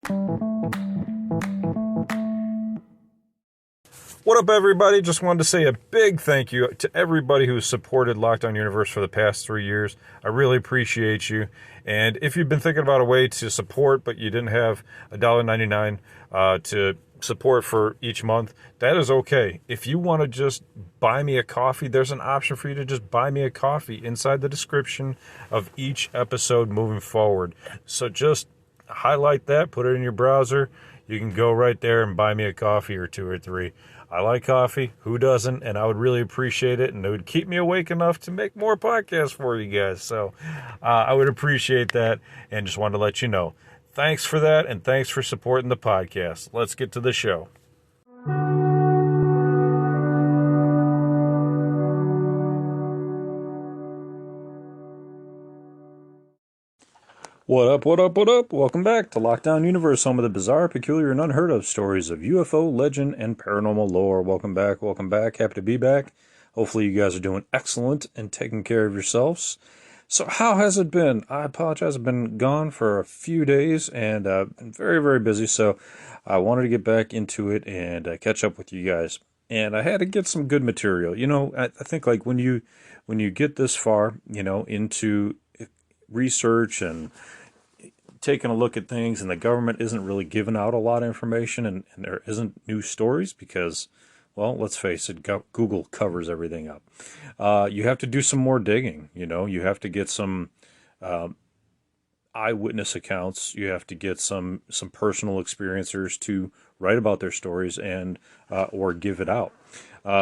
What up, everybody? Just wanted to say a big thank you to everybody who's supported Lockdown Universe for the past 3 years. I really appreciate you. And if you've been thinking about a way to support, but you didn't have $1.99 to support for each month, that is okay. If you want to just buy me a coffee, there's an option for you to just buy me a coffee inside the description of each episode moving forward. So just highlight that, put it in your browser. You can go right there and buy me a coffee or two or three. I like coffee. Who doesn't? And I would really appreciate it. And it would keep me awake enough to make more podcasts for you guys. So I would appreciate that. And just wanted to let you know. Thanks for that. And thanks for supporting the podcast. Let's get to the show. What up, what up, what up? Welcome back to Lockdown Universe, home of the bizarre, peculiar, and unheard of stories of UFO, legend, and paranormal lore. Welcome back, welcome back. Happy to be back. Hopefully you guys are doing excellent and taking care of yourselves. So how has it been? I apologize. I've been gone for a few days and been very, very busy. So I wanted to get back into it and catch up with you guys. And I had to get some good material. You know, I think like when you get this far, you know, into research and taking a look at things, and the government isn't really giving out a lot of information, and there isn't new stories because, well, let's face it, Google covers everything up. You have to do some more digging. You know, you have to get some eyewitness accounts. You have to get some personal experiencers to write about their stories and or give it out.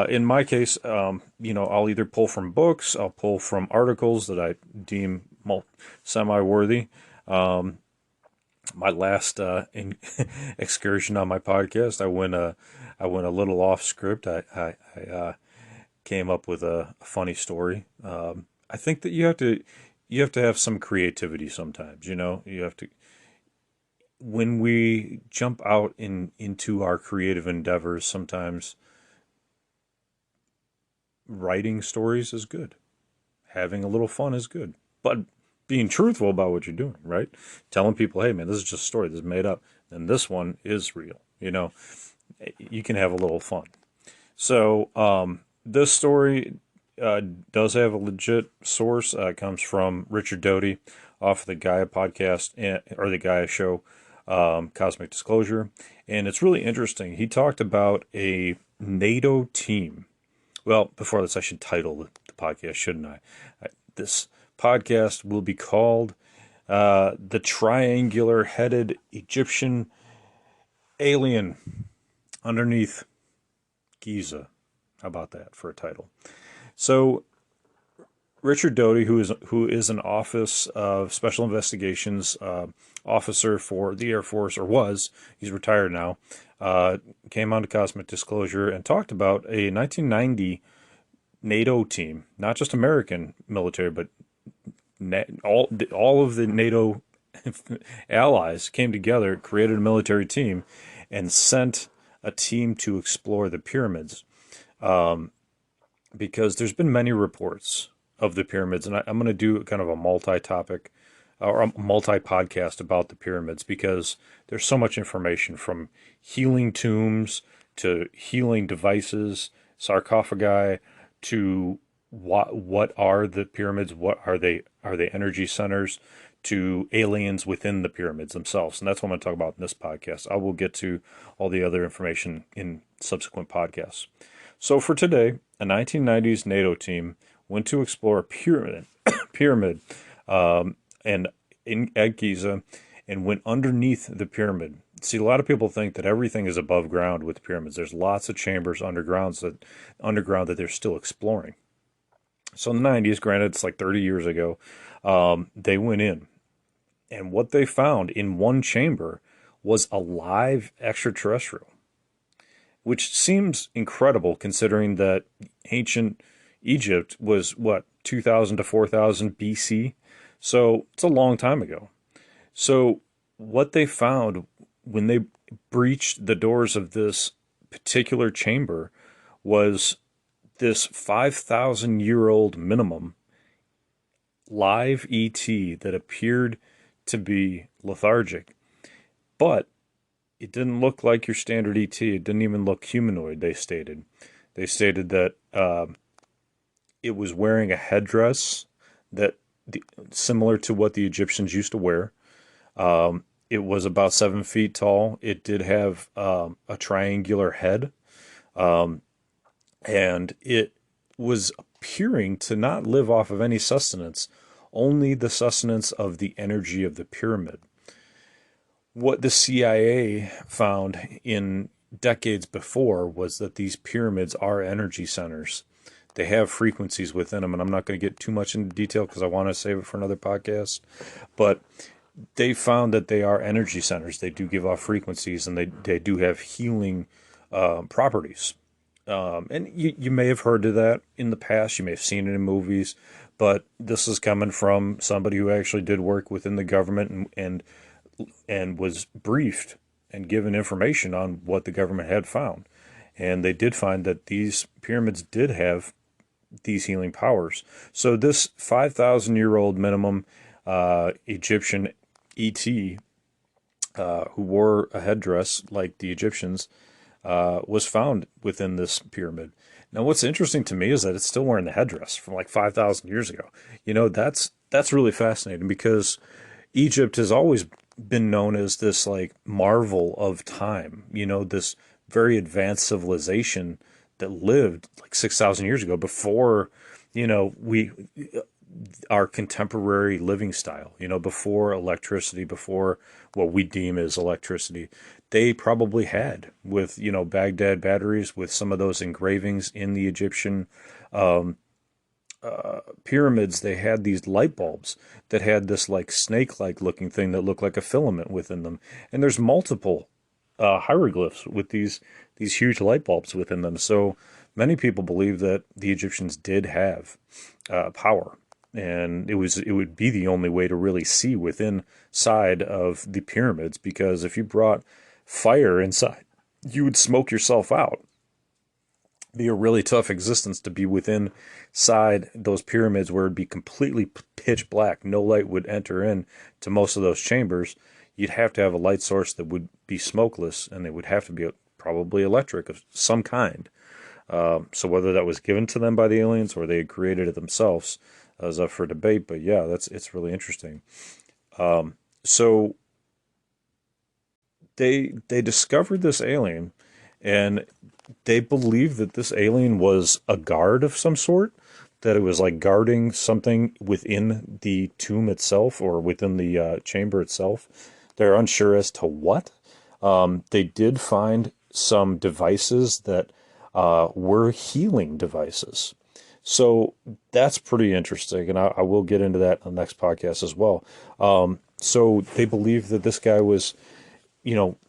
In my case, you know, I'll either pull from books, I'll pull from articles that I deem semi-worthy. My last excursion on my podcast, I went a little off script. I came up with a funny story. I think that you have to have some creativity sometimes. You know, you have to. When we jump out into our creative endeavors, sometimes writing stories is good. Having a little fun is good, but being truthful about what you're doing, right? Telling people, hey, man, this is just a story. This is made up. And this one is real. You know, you can have a little fun. So this story does have a legit source. It comes from Richard Doty off of the Gaia podcast, or the Gaia show, Cosmic Disclosure. And it's really interesting. He talked about a NATO team. Well, before this, I should title the podcast, shouldn't I? This podcast will be called The Triangular-Headed Egyptian Alien Underneath Giza. How about that for a title? So Richard Doty, who is an Office of Special Investigations officer for the Air Force, or was, he's retired now, came on to Cosmic Disclosure and talked about a 1990 NATO team, not just American military, but all of the NATO allies came together, created a military team, and sent a team to explore the pyramids. Because there's been many reports of the pyramids, and I'm going to do kind of a multi-topic or a multi-podcast about the pyramids because there's so much information from healing tombs to healing devices, sarcophagi, to what are the pyramids? What are they? Are they energy centers? To aliens within the pyramids themselves, and that's what I'm going to talk about in this podcast. I will get to all the other information in subsequent podcasts. So for today, a 1990s NATO team went to explore a pyramid, and at Giza, and went underneath the pyramid. See, a lot of people think that everything is above ground with pyramids. There's lots of chambers underground that they're still exploring. So in the 90s, granted, it's like 30 years ago, they went in. And what they found in one chamber was a live extraterrestrial, which seems incredible considering that ancient Egypt was, 2,000 to 4,000 BC? So it's a long time ago. So what they found when they breached the doors of this particular chamber was this 5,000-year-old minimum live ET that appeared to be lethargic, but it didn't look like your standard ET. It didn't even look humanoid. They stated that it was wearing a headdress that similar to what the Egyptians used to wear. It was about 7 feet tall. It did have a triangular head, and it was appearing to not live off of any sustenance, only the sustenance of the energy of the pyramid. What the CIA found in decades before was that these pyramids are energy centers. They have frequencies within them, and I'm not going to get too much into detail because I want to save it for another podcast. But they found that they are energy centers. They do give off frequencies, and they do have healing properties. And you may have heard of that in the past. You may have seen it in movies, but this is coming from somebody who actually did work within the government and was briefed and given information on what the government had found. And they did find that these pyramids did have these healing powers. So this 5,000-year-old minimum Egyptian ET who wore a headdress like the Egyptians was found within this pyramid. Now, what's interesting to me is that it's still wearing the headdress from like 5,000 years ago. That's really fascinating because Egypt has always been known as this like marvel of time, this very advanced civilization that lived like 6,000 years ago before, we our contemporary living style, before electricity, before what we deem as electricity. They probably had with, Baghdad batteries, with some of those engravings in the Egyptian pyramids. They had these light bulbs that had this like snake-like looking thing that looked like a filament within them. And there's multiple hieroglyphs with these huge light bulbs within them. So many people believe that the Egyptians did have power, and it would be the only way to really see within side of the pyramids, because if you brought fire inside, you would smoke yourself out. Be a really tough existence to be within side those pyramids where it'd be completely pitch black. No light would enter in to most of those chambers. You'd have to have a light source that would be smokeless, and it would have to be probably electric of some kind. So whether that was given to them by the aliens or they had created it themselves is up for debate. But yeah, it's really interesting. So they discovered this alien, and they believed that this alien was a guard of some sort, that it was like guarding something within the tomb itself or within the chamber itself. They're unsure as to what. They did find some devices that were healing devices. So that's pretty interesting, and I will get into that on the next podcast as well. So they believe that this guy was,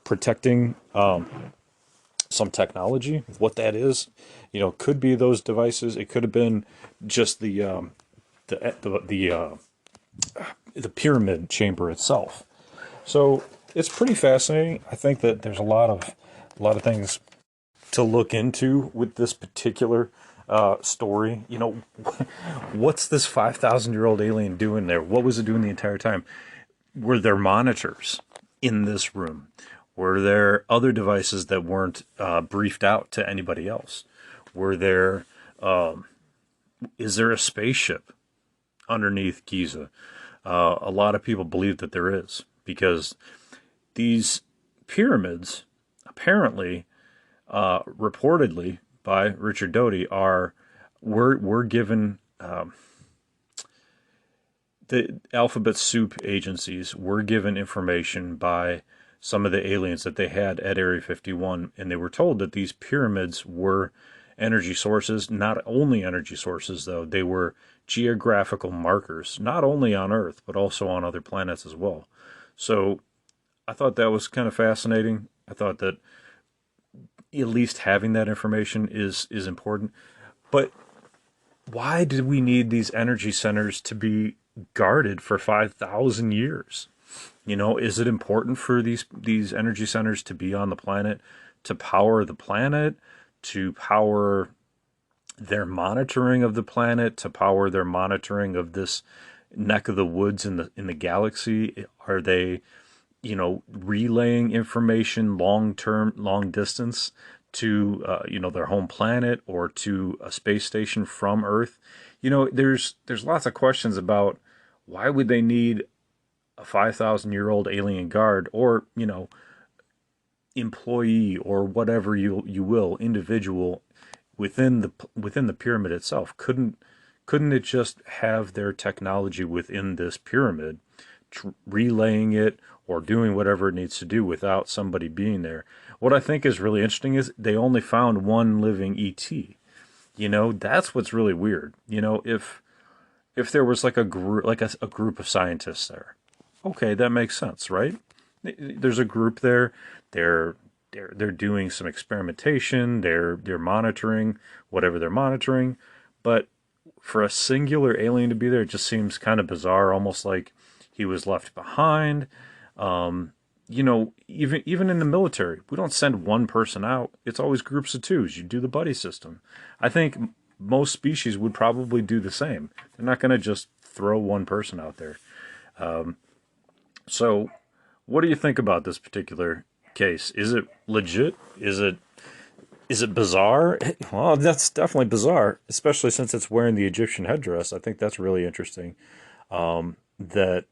protecting some technology. What that is, could be those devices. It could have been just the pyramid chamber itself. So it's pretty fascinating. I think that there's a lot of things to look into with this particular story. What's this 5,000-year-old alien doing there? What was it doing the entire time? Were there monitors in this room? Were there other devices that weren't briefed out to anybody else? Were there? Is there a spaceship underneath Giza? A lot of people believe that there is, because these pyramids, apparently, reportedly by Richard Doty, were given. The alphabet soup agencies were given information by some of the aliens that they had at Area 51, and they were told that these pyramids were energy sources. Not only energy sources, though, they were geographical markers, not only on Earth, but also on other planets as well. So I thought that was kind of fascinating. I thought that at least having that information is important. But why did we need these energy centers to be guarded for 5,000 years? Is it important for these energy centers to be on the planet, to power the planet, to power their monitoring of the planet, to power their monitoring of this neck of the woods in the galaxy? Are they, relaying information long term, long distance to, their home planet or to a space station from Earth. There's lots of questions about why would they need a 5,000-year-old alien guard or, employee or whatever you will, individual within the pyramid itself. Couldn't it just have their technology within this pyramid, relaying it or doing whatever it needs to do without somebody being there? What I think is really interesting is they only found one living ET. That's what's really weird. If there was like a group, a group of scientists there, okay, that makes sense, right? There's a group there. They're doing some experimentation. They're monitoring whatever they're monitoring, but for a singular alien to be there, it just seems kind of bizarre, almost like he was left behind. Even in the military, we don't send one person out. It's always groups of twos. You do the buddy system. I think most species would probably do the same. They're not going to just throw one person out there. So, what do you think about this particular case? Is it legit? Is it bizarre? Well, that's definitely bizarre, especially since it's wearing the Egyptian headdress. I think that's really interesting. That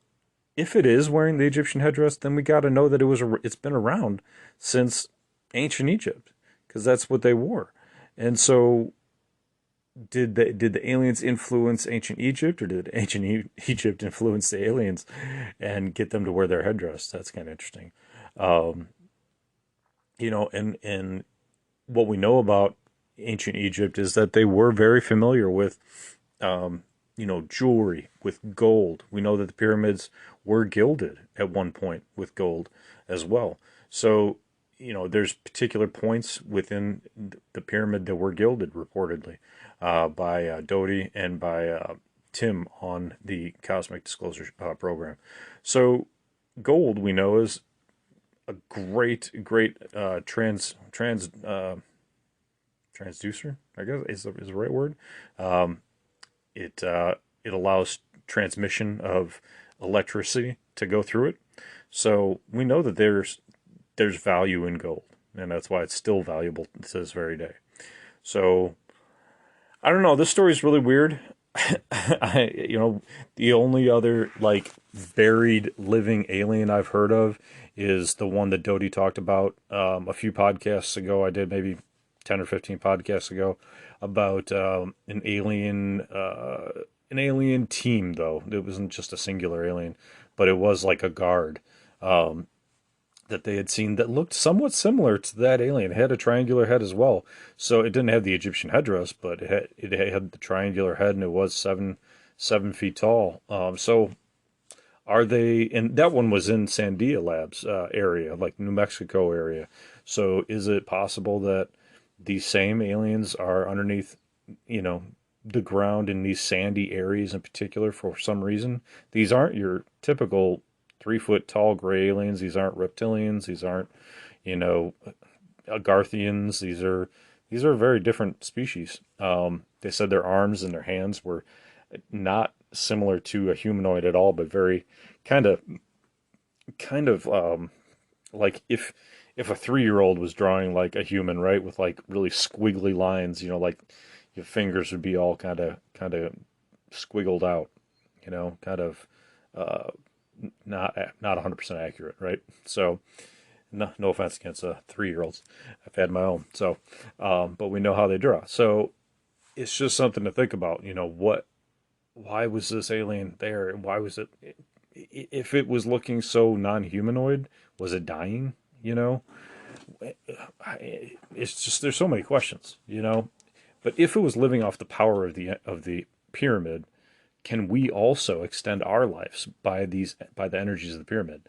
if it is wearing the Egyptian headdress, then we got to know that it's been around since ancient Egypt, because that's what they wore. And so, did the aliens influence ancient Egypt, or did ancient Egypt influence the aliens and get them to wear their headdress? That's kind of interesting. Um, and what we know about ancient Egypt is that they were very familiar with, jewelry, with gold. We know that the pyramids were gilded at one point with gold as well. So, there's particular points within the pyramid that were gilded, reportedly, by Doty and by Tim on the Cosmic Disclosure program. So, gold we know is a great transducer, I guess is the right word. Um, it allows transmission of electricity to go through it. So we know that there's value in gold, and that's why it's still valuable to this very day. So I don't know. This story is really weird. The only other like buried living alien I've heard of is the one that Doty talked about a few podcasts ago. I did maybe 10 or 15 podcasts ago about an alien team, though. It wasn't just a singular alien, but it was like a guard um, that they had seen that looked somewhat similar to that alien. It had a triangular head as well. So it didn't have the Egyptian headdress, but it had the triangular head, and it was 7 feet tall. So are they? And that one was in Sandia Labs area, like New Mexico area. So is it possible that these same aliens are underneath, you know, the ground in these sandy areas in particular for some reason? These aren't your typical 3 foot tall gray aliens. These aren't reptilians. These aren't, you know, Agarthians. These are very different species. They said their arms and their hands were not similar to a humanoid at all, but very kind of like if a 3-year-old was drawing like a human, right, with like really squiggly lines, you know, like your fingers would be all kind of squiggled out, you know, kind of uh, not 100% accurate, right? So no offense against 3-year-olds. I've had my own. So, but we know how they draw. So it's just something to think about. You know, why was this alien there? Why was it? If it was looking so non-humanoid, was it dying? You know, it's just there's so many questions. You know, but if it was living off the power of the pyramid, can we also extend our lives by the energies of the pyramid?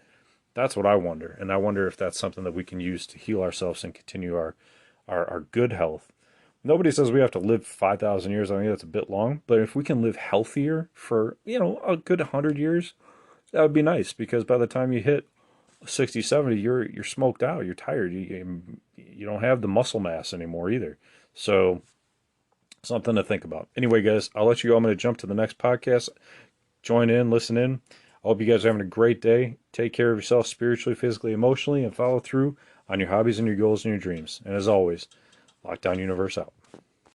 That's what I wonder, and I wonder if that's something that we can use to heal ourselves and continue our good health. Nobody says we have to live 5,000 years. I think that's a bit long, but if we can live healthier for, you know, a good 100 years, that would be nice, because by the time you hit 60, 70, you're smoked out. You're tired. You don't have the muscle mass anymore either. So something to think about. Anyway, guys, I'll let you go. I'm going to jump to the next podcast. Join in, listen in. I hope you guys are having a great day. Take care of yourself spiritually, physically, emotionally, and follow through on your hobbies and your goals and your dreams. And as always, Lockdown Universe out.